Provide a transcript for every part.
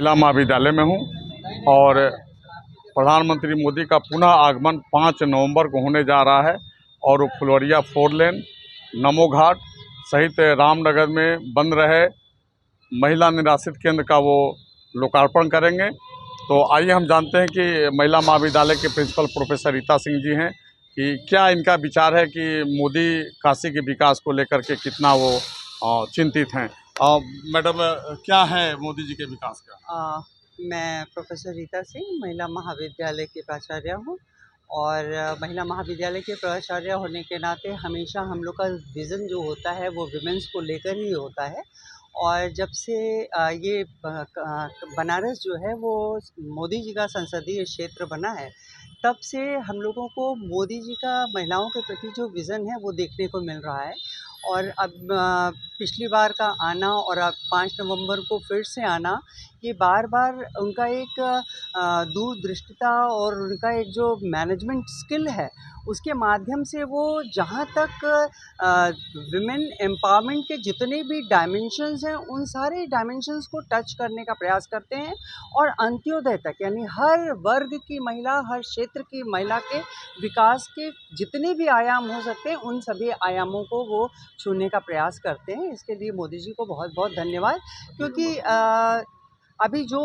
महिला महाविद्यालय में हूँ और प्रधानमंत्री मोदी का पुनः आगमन 5 नवंबर को होने जा रहा है और वो फुलवरिया 4 लेन, नमो घाट सहित रामनगर में बन रहे महिला निराश्रित केंद्र का वो लोकार्पण करेंगे। तो आइए हम जानते हैं कि महिला महाविद्यालय के प्रिंसिपल प्रोफेसर रीता सिंह जी हैं कि क्या इनका विचार है कि मोदी काशी के विकास को लेकर के कितना वो चिंतित हैं। मैडम, क्या है मोदी जी के विकास का? मैं प्रोफेसर रीता सिंह महिला महाविद्यालय की प्राचार्य हूँ और महिला महाविद्यालय के प्राचार्य होने के नाते हमेशा हम लोग का विज़न जो होता है वो विमेंस को लेकर ही होता है। और जब से ये बनारस जो है वो मोदी जी का संसदीय क्षेत्र बना है, तब से हम लोगों को मोदी जी का महिलाओं के प्रति जो विज़न है वो देखने को मिल रहा है। और अब पिछली बार का आना और अब 5 नवंबर को फिर से आना, ये बार-बार उनका एक दूरदृष्टिता और उनका एक जो मैनेजमेंट स्किल है, उसके माध्यम से वो जहाँ तक विमेन एम्पावरमेंट के जितने भी डायमेंशंस हैं, उन सारे डायमेंशंस को टच करने का प्रयास करते हैं और अंत्योदय तक, यानी हर वर्ग की महिला, हर क्षेत्र की महिला के विकास के जितने भी आयाम हो सकते हैं, उन सभी आयामों को वो छूने का प्रयास करते हैं। इसके लिए मोदी जी को बहुत-बहुत धन्यवाद, क्योंकि अभी जो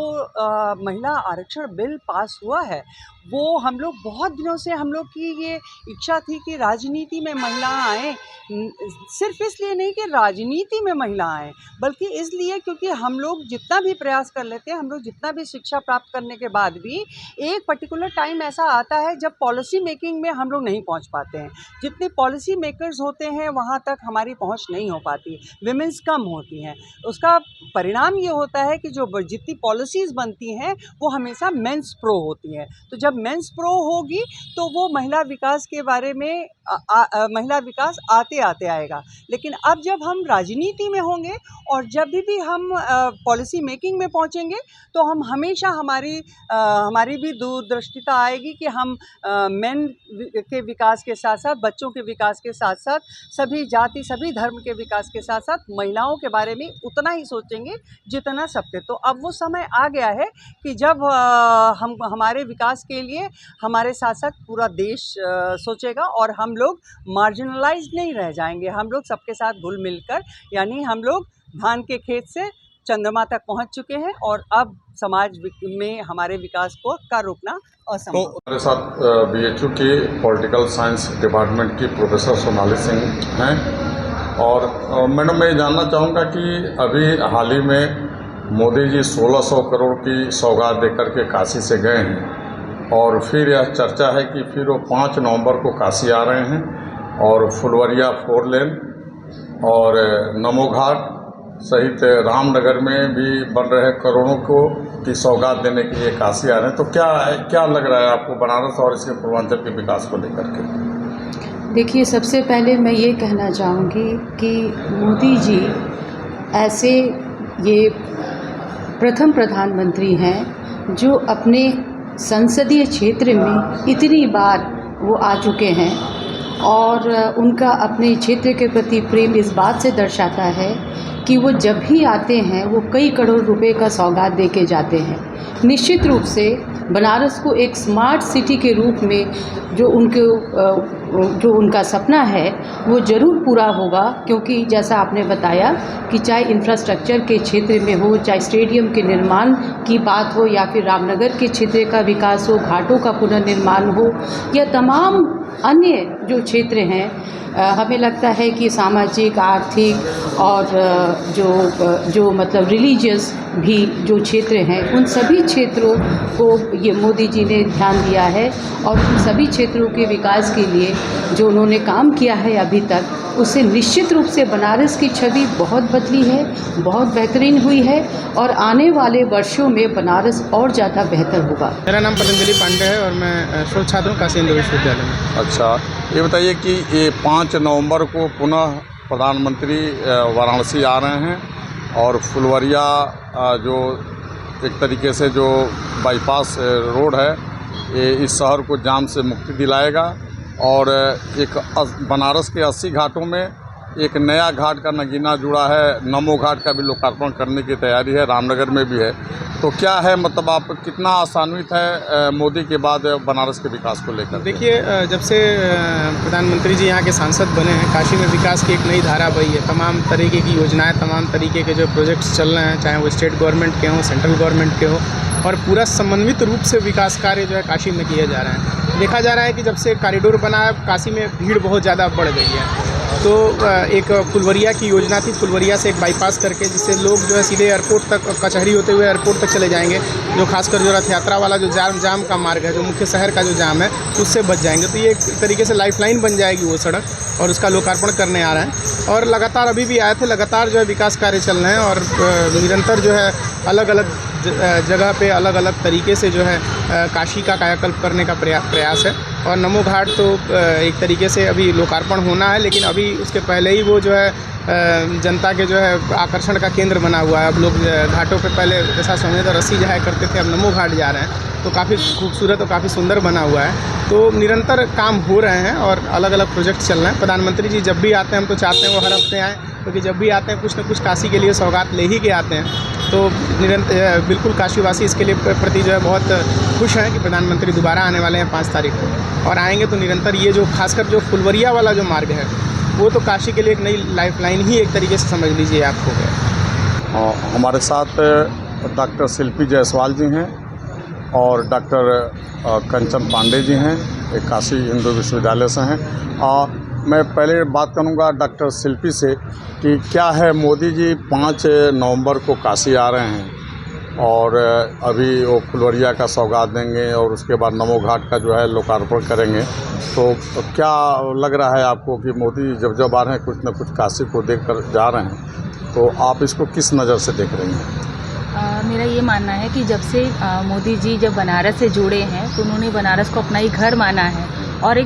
महिला आरक्षण बिल पास हुआ है, वो हम लोग बहुत दिनों से हम लोग की ये इच्छा थी कि राजनीति में महिला आएँ। सिर्फ इसलिए नहीं कि राजनीति में महिला आएँ, बल्कि इसलिए क्योंकि हम लोग जितना भी प्रयास कर लेते हैं, हम लोग जितना भी शिक्षा प्राप्त करने के बाद भी एक पर्टिकुलर टाइम ऐसा आता है जब पॉलिसी मेकिंग में हम लोग नहीं पहुंच पाते हैं। जितने पॉलिसी मेकर्स होते हैं वहां तक हमारी पहुंच नहीं हो पाती, विमेंस कम होती हैं। उसका परिणाम ये होता है कि जो जितनी पॉलिसीज़ बनती हैं वो हमेशा मेंस प्रो होती हैं। तो जब मेंस प्रो होगी तो वो महिला विकास के बारे में महिला विकास आते आते आएगा। लेकिन अब जब हम राजनीति में होंगे और जब भी हम पॉलिसी मेकिंग में पहुंचेंगे, तो हम हमेशा हमारी भी दूरदृष्टिता आएगी कि हम मेन के विकास के साथ साथ, बच्चों के विकास के साथ साथ, सभी जाति सभी धर्म के विकास के साथ साथ महिलाओं के बारे में उतना ही सोचेंगे जितना सबके। तो अब वो समय आ गया है कि जब हम हमारे विकास के लिए हमारे साथ साथ पूरा देश सोचेगा और हम लोग मार्जिनलाइज नहीं रह जाएंगे। हम लोग सबके साथ घुल मिलकर, यानी हम लोग धान के खेत से चंद्रमा तक पहुंच चुके हैं और अब समाज में हमारे विकास को का रोकना असंभव। तो हमारे साथ BHU के पॉलिटिकल साइंस डिपार्टमेंट की प्रोफेसर सोनाली सिंह हैं और मैडम, मैं जानना चाहूँगा कि अभी हाल ही में मोदी जी 1600 करोड़ की सौगात देकर के काशी से गए हैं और फिर यह चर्चा है कि फिर वो 5 नवंबर को काशी आ रहे हैं और फुलवरिया 4 लेन और नमो घाट सहित रामनगर में भी बन रहे करोड़ों को की सौगात देने के लिए काशी आ रहे हैं। तो क्या लग रहा है आपको बनारस और इसके पूर्वांचल के विकास को लेकर के? देखिए, सबसे पहले मैं ये कहना चाहूँगी कि मोदी जी ऐसे ये प्रथम प्रधानमंत्री हैं जो अपने संसदीय क्षेत्र में इतनी बार वो आ चुके हैं और उनका अपने क्षेत्र के प्रति प्रेम इस बात से दर्शाता है कि वो जब भी आते हैं वो कई करोड़ रुपए का सौगात दे के जाते हैं। निश्चित रूप से बनारस को एक स्मार्ट सिटी के रूप में जो उनका सपना है वो ज़रूर पूरा होगा, क्योंकि जैसा आपने बताया कि चाहे इंफ्रास्ट्रक्चर के क्षेत्र में हो, चाहे स्टेडियम के निर्माण की बात हो, या फिर रामनगर के क्षेत्र का विकास हो, घाटों का पुनर्निर्माण हो, या तमाम अन्य जो क्षेत्र हैं, हमें लगता है कि सामाजिक, आर्थिक और जो मतलब रिलीजियस भी जो क्षेत्र हैं, उन सभी क्षेत्रों को ये मोदी जी ने ध्यान दिया है और उन सभी क्षेत्रों के विकास के लिए जो उन्होंने काम किया है अभी तक, उससे निश्चित रूप से बनारस की छवि बहुत बदली है, बहुत बेहतरीन हुई है और आने वाले वर्षों में बनारस और ज़्यादा बेहतर होगा। मेरा नाम पतंजलि पांडे है और मैं शोध छात्र हूँ काशी हिंदू विश्वविद्यालय में। अच्छा, ये बताइए कि ये 5 नवंबर को पुनः प्रधानमंत्री वाराणसी आ रहे हैं और फुलवरिया जो एक तरीके से जो बाईपास रोड है, ये इस शहर को जाम से मुक्ति दिलाएगा और एक बनारस के 80 घाटों में एक नया घाट का नगीना जुड़ा है, नमो घाट का भी लोकार्पण करने की तैयारी है, रामनगर में भी है। तो क्या है, मतलब आप कितना आशान्वित है मोदी के बाद बनारस के विकास को लेकर? देखिए, जब से प्रधानमंत्री जी यहाँ के सांसद बने हैं, काशी में विकास की एक नई धारा बही है। तमाम तरीके की योजनाएं, तमाम तरीके के जो प्रोजेक्ट्स चल रहे हैं, चाहे वो स्टेट गवर्नमेंट के हों, सेंट्रल गवर्नमेंट के हों, और पूरा समन्वित रूप से विकास कार्य जो है काशी में किए जा रहे हैं। देखा जा रहा है कि जब से कॉरिडोर बना है, काशी में भीड़ बहुत ज़्यादा बढ़ गई है। तो एक फुलवरिया की योजना थी, फुलवरिया से एक बाईपास करके, जिससे लोग जो है सीधे एयरपोर्ट तक, कचहरी होते हुए एयरपोर्ट तक चले जाएंगे। जो खासकर जो रथ यात्रा वाला जो जाम का मार्ग है, जो मुख्य शहर का जो जाम है, उससे बच जाएंगे। तो ये एक तरीके से लाइफलाइन बन जाएगी वो सड़क, और उसका लोकार्पण करने आ रहे हैं। और लगातार अभी भी आए थे, लगातार जो है विकास कार्य चल रहे हैं, और निरंतर जो है अलग अलग जगह पे अलग अलग तरीके से जो है काशी का कायाकल्प करने का प्रयास है। और नमो घाट तो एक तरीके से अभी लोकार्पण होना है, लेकिन अभी उसके पहले ही वो जो है जनता के जो है आकर्षण का केंद्र बना हुआ है। अब लोग घाटों पे पहले जैसा समझे तो रस्सी जाया करते थे, अब नमो घाट जा रहे हैं। तो काफ़ी खूबसूरत और काफ़ी सुंदर बना हुआ है। तो निरंतर काम हो रहे हैं और अलग अलग प्रोजेक्ट चल रहे हैं। प्रधानमंत्री जी जब भी आते हैं, हम तो चाहते हैं वो हर हफ्ते आएँ, क्योंकि जब भी आते हैं कुछ न कुछ काशी के लिए सौगात ले ही के आते हैं। तो निरंतर बिल्कुल काशीवासी इसके लिए प्रति जो है बहुत खुश हैं कि प्रधानमंत्री दोबारा आने वाले हैं 5 तारीख को, और आएंगे तो निरंतर ये जो खासकर जो फुलवरिया वाला जो मार्ग है, वो तो काशी के लिए एक नई लाइफलाइन ही एक तरीके से समझ लीजिए आप हो गया। हमारे साथ डॉक्टर शिल्पी जायसवाल जी हैं और डॉक्टर कंचन पांडे जी हैं, एक काशी हिंदू विश्वविद्यालय से हैं। मैं पहले बात करूंगा डॉक्टर शिल्पी से कि क्या है, मोदी जी 5 नवंबर को काशी आ रहे हैं और अभी वो फुलवरिया का सौगात देंगे और उसके बाद नमो घाट का जो है लोकार्पण करेंगे। तो क्या लग रहा है आपको कि मोदी जब आ रहे हैं, कुछ न कुछ काशी को देख कर जा रहे हैं, तो आप इसको किस नज़र से देख रही हैं? मेरा ये मानना है कि जब से मोदी जी जब बनारस से जुड़े हैं, तो उन्होंने बनारस को अपना ही घर माना है। और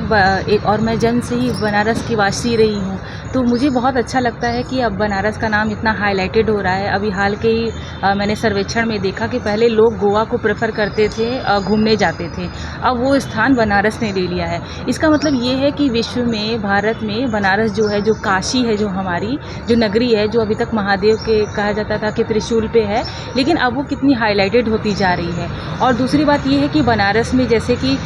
और मैं जन्म से ही बनारस की वासी रही हूँ, तो मुझे बहुत अच्छा लगता है कि अब बनारस का नाम इतना हाईलाइटेड हो रहा है। अभी हाल के ही मैंने सर्वेक्षण में देखा कि पहले लोग गोवा को प्रेफर करते थे, घूमने जाते थे, अब वो स्थान बनारस ने ले लिया है। इसका मतलब ये है कि विश्व में, भारत में बनारस जो है, जो काशी है, जो हमारी जो नगरी है, जो अभी तक महादेव के कहा जाता था कि त्रिशूल पे है, लेकिन अब वो कितनी हाईलाइटेड होती जा रही है। और दूसरी बात ये है कि बनारस में जैसे कि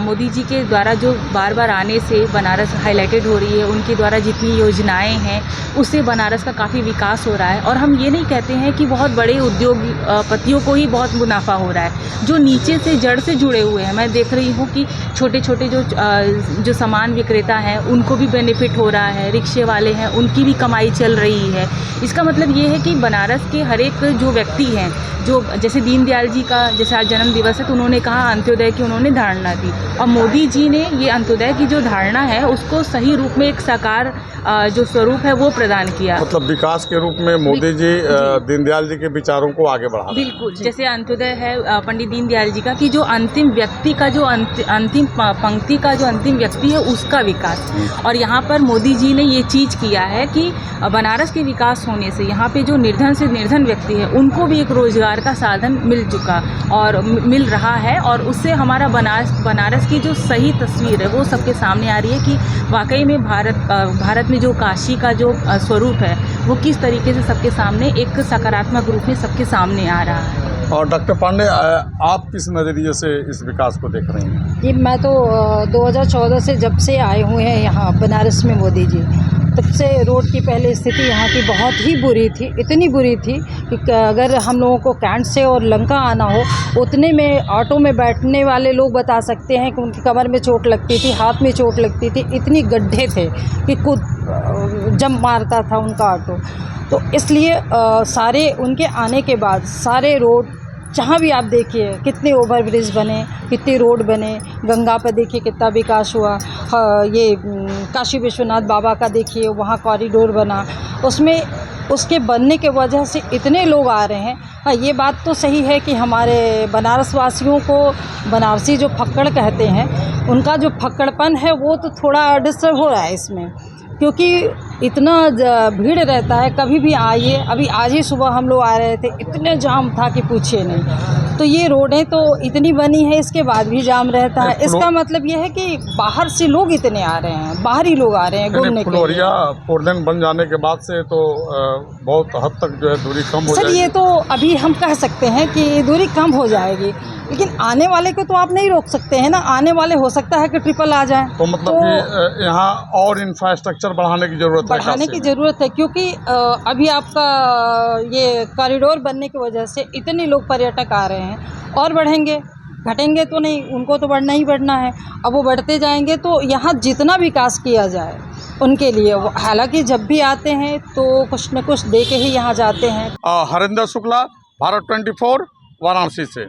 मोदी जी के द्वारा जो बार बार आने से बनारस हाईलाइटेड हो रही है, उनके द्वारा जितनी योजनाएं हैं उससे बनारस का काफ़ी विकास हो रहा है। और हम ये नहीं कहते हैं कि बहुत बड़े उद्योगपतियों को ही बहुत मुनाफा हो रहा है, जो नीचे से जड़ से जुड़े हुए हैं। मैं देख रही हूँ कि छोटे छोटे जो सामान विक्रेता हैं उनको भी बेनिफिट हो रहा है, रिक्शे वाले हैं उनकी भी कमाई चल रही है। इसका मतलब ये है कि बनारस के हर एक जो व्यक्ति हैं, जो जैसे दीनदयाल जी का जैसे आज जन्म दिवस है, तो उन्होंने कहा अंत्योदय की उन्होंने धारणा दी, और मोदी जी ने ये अंत्योदय की जो धारणा है उसको सही रूप में एक साकार जो स्वरूप है वो प्रदान किया। मतलब विकास के रूप में मोदी जी दीनदयाल जी के विचारों को आगे बढ़ा रहे हैं। बिल्कुल, जैसे अंत्योदय है पंडित दीनदयाल जी का, कि जो अंतिम व्यक्ति का जो अंतिम पंक्ति का जो अंतिम व्यक्ति है उसका विकास। और यहाँ पर मोदी जी ने ये चीज़ किया है कि बनारस के विकास होने से यहाँ पे जो निर्धन से निर्धन व्यक्ति है उनको भी एक रोजगार का साधन मिल चुका और मिल रहा है, और उससे हमारा बनारस की जो सही तस्वीर है वो सबके सामने आ रही है कि वाकई में भारत में जो काशी का जो स्वरूप है वो किस तरीके से सबके सामने एक सकारात्मक रूप में सबके सामने आ रहा है। और डॉक्टर पांडे, आप किस नज़रिए से इस विकास को देख रही हैं? ये मैं तो 2014 से जब से आए हुए हैं यहाँ बनारस में मोदी जी, तब से रोड की पहले स्थिति यहाँ की बहुत ही बुरी थी, इतनी बुरी थी कि अगर हम लोगों को कैंट से और लंका आना हो, उतने में ऑटो में बैठने वाले लोग बता सकते हैं कि उनकी कमर में चोट लगती थी, हाथ में चोट लगती थी, इतनी गड्ढे थे कि खुद जंप मारता था उनका ऑटो। तो इसलिए सारे उनके आने के बाद सारे रोड जहाँ भी आप देखिए कितने ओवरब्रिज बने, कितने रोड बने, गंगा पर देखिए कितना विकास हुआ, ये काशी विश्वनाथ बाबा का देखिए वहाँ कॉरिडोर बना, उसमें उसके बनने के वजह से इतने लोग आ रहे हैं। हाँ, ये बात तो सही है कि हमारे बनारस वासियों को बनारसी जो फक्कड़ कहते हैं, उनका जो फक्कड़पन है वो तो थोड़ा डिस्टर्ब हो रहा है इसमें, क्योंकि इतना भीड़ रहता है, कभी भी आइए। अभी आज ही सुबह हम लोग आ रहे थे, इतने जाम था कि पूछिए नहीं। तो ये रोडें तो इतनी बनी है, इसके बाद भी जाम रहता है। इसका मतलब ये है कि बाहर से लोग इतने आ रहे हैं, बाहरी लोग आ रहे हैं घूमने के लिए। फ्लोरिया 4 लेन बन जाने के बाद से तो बहुत हद तक जो है दूरी कम हो सर जाएगी। ये तो अभी हम कह सकते हैं कि दूरी कम हो जाएगी, लेकिन आने वाले को तो आप नहीं रोक सकते हैं ना। आने वाले हो सकता है कि ट्रिपल आ जाए, तो मतलब कि यहाँ और इंफ्रास्ट्रक्चर बढ़ाने की ज़रूरत है। बढ़ाने की ज़रूरत है, क्योंकि अभी आपका ये कॉरिडोर बनने की वजह से इतने लोग पर्यटक आ रहे हैं, और बढ़ेंगे, घटेंगे तो नहीं, उनको तो बढ़ना ही बढ़ना है। अब वो बढ़ते जाएंगे तो यहाँ जितना विकास किया जाए उनके लिए, हालांकि जब भी आते हैं तो कुछ न कुछ दे के ही यहाँ जाते हैं। हरिंदर शुक्ला, भारत 24 वाराणसी से।